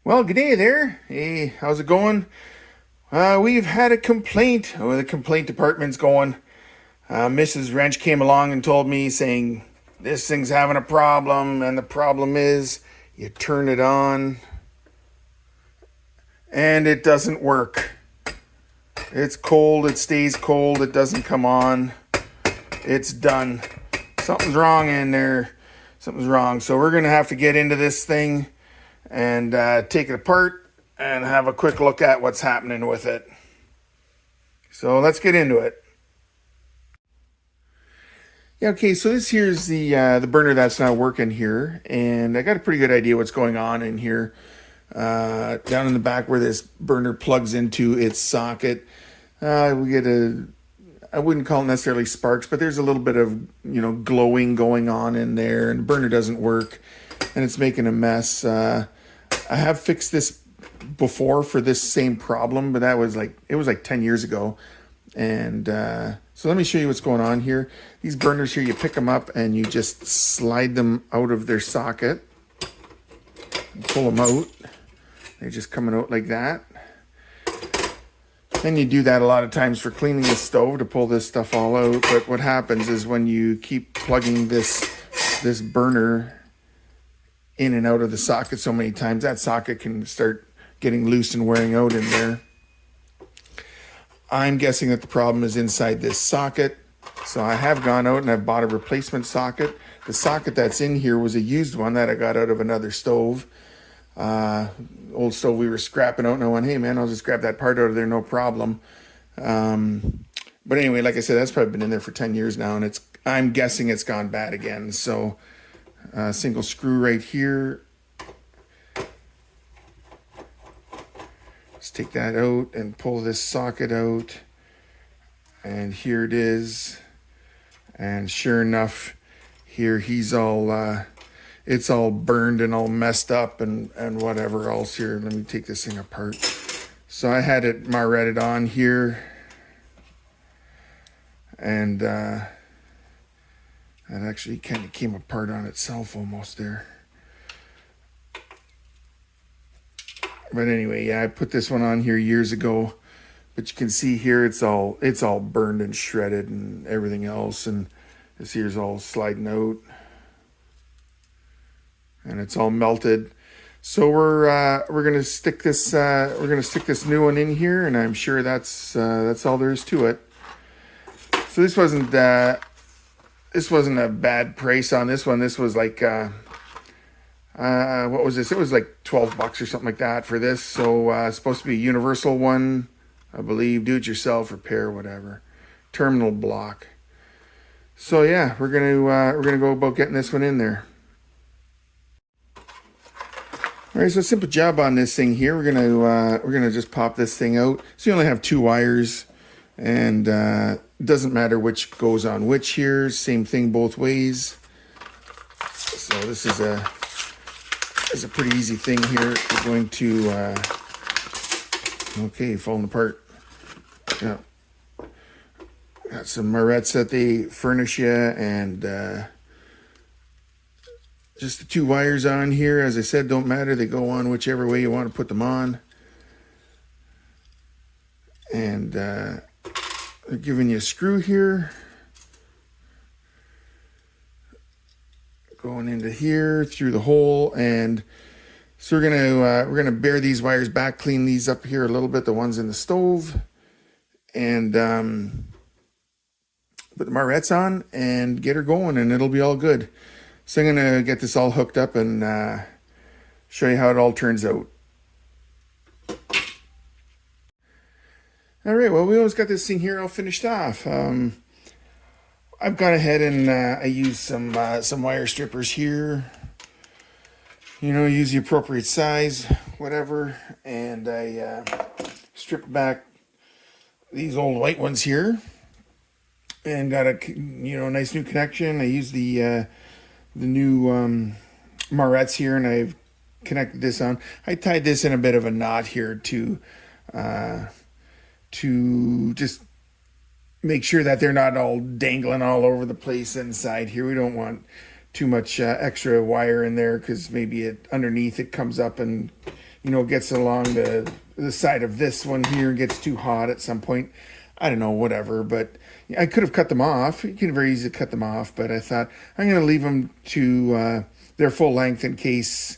Well, good day there. Hey, how's it going? We've had a complaint. Oh, the complaint department's going. Mrs. Wrench came along and told me saying this thing's having a problem, and the problem is you turn it on and it doesn't work. It's cold, it stays cold, it doesn't come on. It's done. Something's wrong in there. Something's wrong. So we're gonna have to get into this thing and take it apart and have a quick look at what's happening with it. So let's get into it. Yeah, okay, so this here's the burner that's not working here, and I got a pretty good idea what's going on in here. Down in the back where this burner plugs into its socket, we get I wouldn't call it necessarily sparks, but there's a little bit of, glowing going on in there, and the burner doesn't work, and it's making a mess. I have fixed this before for this same problem, but it was like 10 years ago. And so let me show you what's going on here. These burners here, you pick them up and you just slide them out of their socket. Pull them out. They're just coming out like that. And you do that a lot of times for cleaning the stove to pull this stuff all out. But what happens is when you keep plugging this burner in and out of the socket so many times, that socket can start getting loose and wearing out in there. I'm guessing that the problem is inside this socket. So I have gone out and I've bought a replacement socket. The socket that's in here was a used one that I got out of another stove. Old stove we were scrapping out, and I went, hey man, I'll just grab that part out of there, no problem. But anyway, like I said, that's probably been in there for 10 years now, and I'm guessing it's gone bad again. So single screw right here. Let's take that out and pull this socket out. And here it is. And sure enough, here he's all, it's all burned and all messed up and whatever else here. Let me take this thing apart. So I had it Marretted on here. And it actually kind of came apart on itself almost there. But anyway, yeah, I put this one on here years ago, but you can see here it's all burned and shredded and everything else, and this here's all sliding out, and it's all melted. So we're gonna stick this new one in here, and I'm sure that's all there is to it. So this wasn't a bad price on this one. This was like what was this? It was like $12 or something like that for this. So it's supposed to be a universal one, I believe, do-it-yourself repair, whatever, terminal block. So yeah, we're gonna go about getting this one in there. All right, so a simple job on this thing here. We're gonna just pop this thing out. So you only have 2 wires, and it doesn't matter which goes on which here. Same thing both ways. So this is a pretty easy thing here. We're going to, okay, falling apart. Yeah. Got some Marrettes that they furnish you, and just the 2 wires on here. As I said, don't matter. They go on whichever way you want to put them on. And they're giving you a screw here. Going into here through the hole, and so we're gonna bare these wires back, clean these up here a little bit, the ones in the stove, and put the Marrettes on and get her going, and it'll be all good. So I'm gonna get this all hooked up and show you how it all turns out. All right, well, we always got this thing here all finished off. I've gone ahead and I used some wire strippers here. Use the appropriate size, whatever, and I stripped back these old white ones here, and got a nice new connection. I used the new Marrettes here, and I've connected this on. I tied this in a bit of a knot here to just make sure that they're not all dangling all over the place inside here. We don't want too much extra wire in there, because maybe underneath it comes up and gets along the side of this one here and gets too hot at some point. I don't know, whatever, but I could have cut them off. You can very easily cut them off, but I thought I'm going to leave them to their full length in case,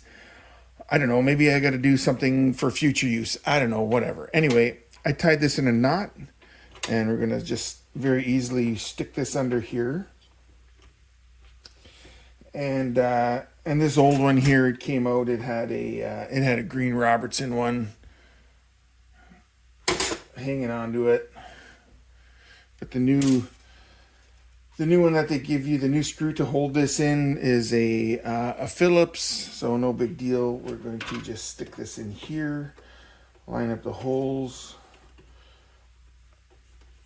I don't know, maybe I got to do something for future use. I don't know, whatever. Anyway, I tied this in a knot, and we're going to just very easily stick this under here. And this old one here, it came out, it had a green Robertson one hanging onto it. But the new one that they give you, the new screw to hold this in, is a Phillips, so no big deal. We're going to just stick this in here, line up the holes.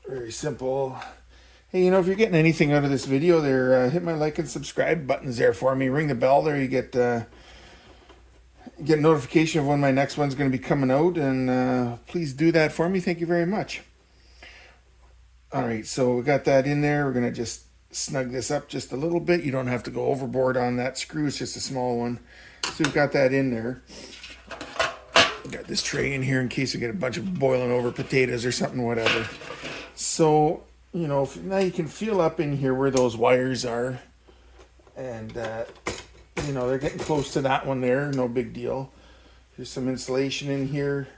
Very simple. Hey, if you're getting anything out of this video there, hit my like and subscribe buttons there for me. Ring the bell there. You get a notification of when my next one's going to be coming out, and please do that for me. Thank you very much. All right, so we got that in there. We're going to just snug this up just a little bit. You don't have to go overboard on that screw. It's just a small one. So we've got that in there. We got this tray in here in case we get a bunch of boiling over potatoes or something, whatever. So, now you can feel up in here where those wires are. And, they're getting close to that one there. No big deal. There's some insulation in here.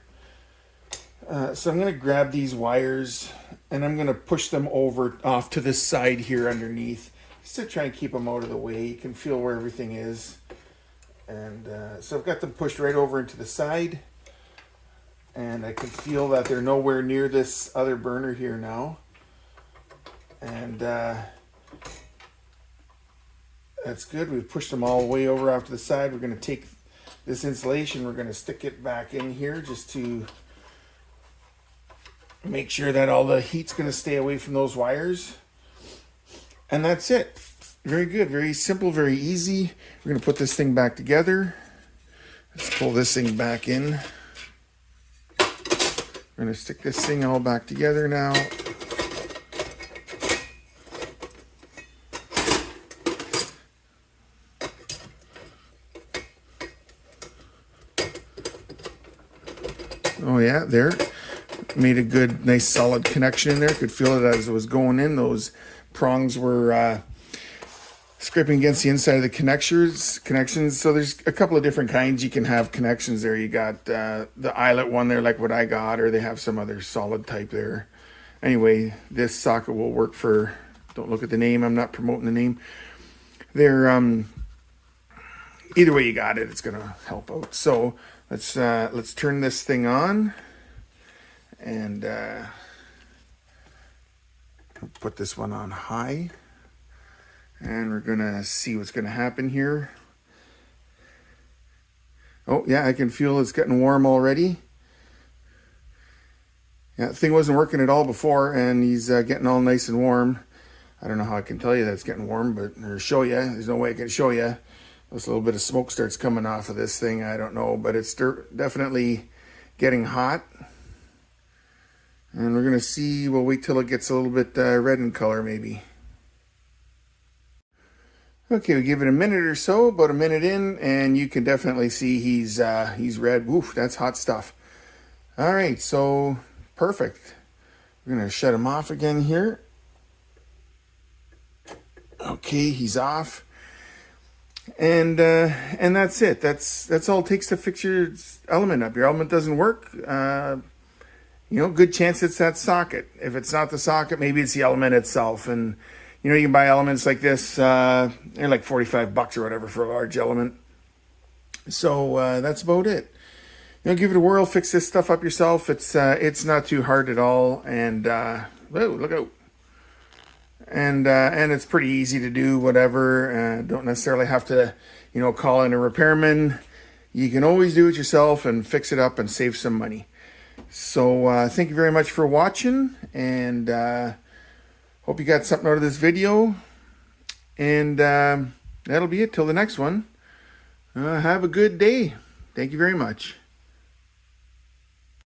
So I'm going to grab these wires and I'm going to push them over off to this side here underneath, just to try and keep them out of the way. You can feel where everything is. And so I've got them pushed right over into the side, and I can feel that they're nowhere near this other burner here now. And that's good. We've pushed them all the way over off to the side. We're going to take this insulation, we're going to stick it back in here just to make sure that all the heat's going to stay away from those wires. And that's it. Very good, very simple, very easy. We're going to put this thing back together. Let's pull this thing back in. We're going to stick this thing all back together now. Oh yeah, there. Made a good, nice, solid connection in there. Could feel it as it was going in. Those prongs were scraping against the inside of the connections. So there's a couple of different kinds you can have connections there. You got the eyelet one there, like what I got, or they have some other solid type there. Anyway, this socket will work for, don't look at the name, I'm not promoting the name. They're, either way you got it, it's going to help out. So let's turn this thing on. And put this one on high, and we're gonna see what's gonna happen here. Oh yeah, I can feel it's getting warm already. Yeah, the thing wasn't working at all before, and he's getting all nice and warm. I don't know how I can tell you that it's getting warm, but or show you. There's no way I can show you. This little bit of smoke starts coming off of this thing. I don't know, but it's definitely getting hot. And we're going to see, we'll wait till it gets a little bit red in color maybe. Okay, we give it a minute or so, about a minute in, and you can definitely see he's red. Woof, that's hot stuff. All right, so perfect. We're going to shut him off again here. Okay, he's off. And that's it. That's all it takes to fix your element up. Your element doesn't work. Good chance it's that socket. If it's not the socket, maybe it's the element itself. And, you can buy elements like this. They're like $45 or whatever for a large element. So that's about it. Give it a whirl, fix this stuff up yourself. It's not too hard at all. And, whoa, look out. And it's pretty easy to do, whatever. Don't necessarily have to, call in a repairman. You can always do it yourself and fix it up and save some money. So thank you very much for watching, and hope you got something out of this video. And that'll be it till the next one. Have a good day. Thank you very much.